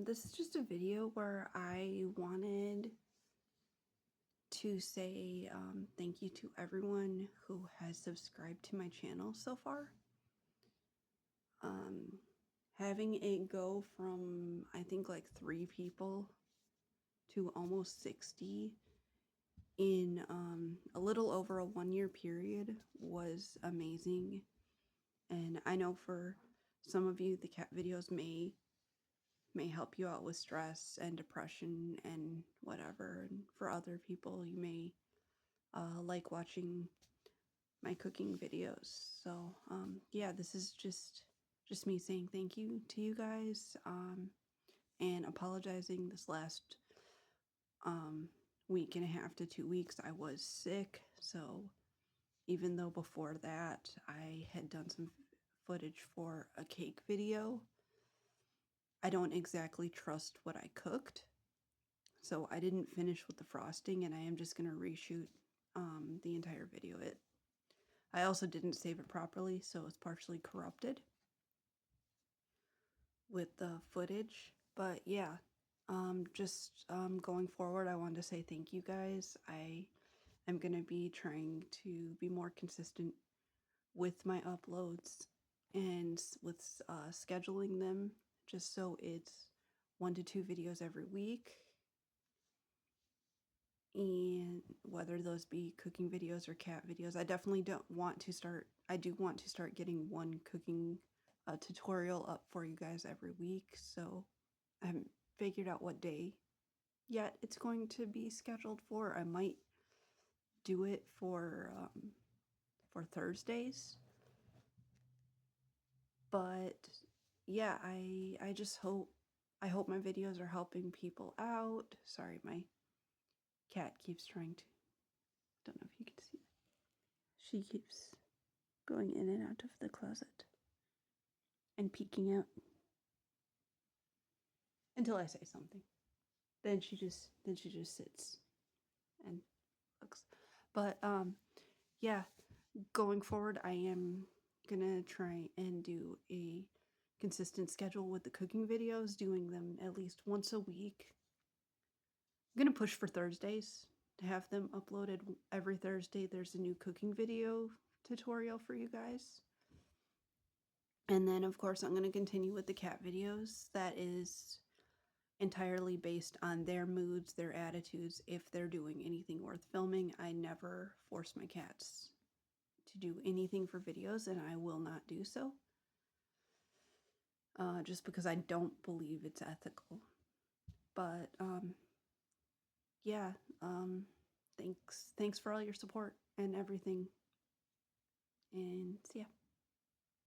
This is just a video where I wanted to say thank you to everyone who has subscribed to my channel so far. Having it go from, I think, like 3 people to almost 60 in a little over a 1-year period was amazing. And I know for some of you, the cat videos may help you out with stress and depression and whatever. And for other people, you may like watching my cooking videos. So yeah, this is just me saying thank you to you guys and apologizing. This last week and a half to 2 weeks, I was sick. So even though before that I had done some footage for a cake video, I don't exactly trust what I cooked. So I didn't finish with the frosting, and I am just going to reshoot the entire video. I also didn't save it properly, so it's partially corrupted with the footage. But yeah, going forward, I wanted to say thank you guys. I am going to be trying to be more consistent with my uploads and with scheduling them, just so it's 1 to 2 videos every week. And whether those be cooking videos or cat videos, I definitely want to start getting one cooking tutorial up for you guys every week. So I haven't figured out what day yet it's going to be scheduled for. I might do it for Thursdays, but yeah, I just hope my videos are helping people out. Sorry, my cat keeps trying to, don't know if you can see that. She keeps going in and out of the closet and peeking out until I say something. Then she just sits and looks. But yeah, going forward, I am gonna try and do a consistent schedule with the cooking videos, doing them at least once a week. I'm gonna push for Thursdays to have them uploaded every Thursday. There's a new cooking video tutorial for you guys. And then, of course, I'm going to continue with the cat videos. That is entirely based on their moods, their attitudes. If they're doing anything worth filming, I never force my cats to do anything for videos, and I will not do so. Just because I don't believe it's ethical. But, yeah, thanks for all your support and everything. And, yeah.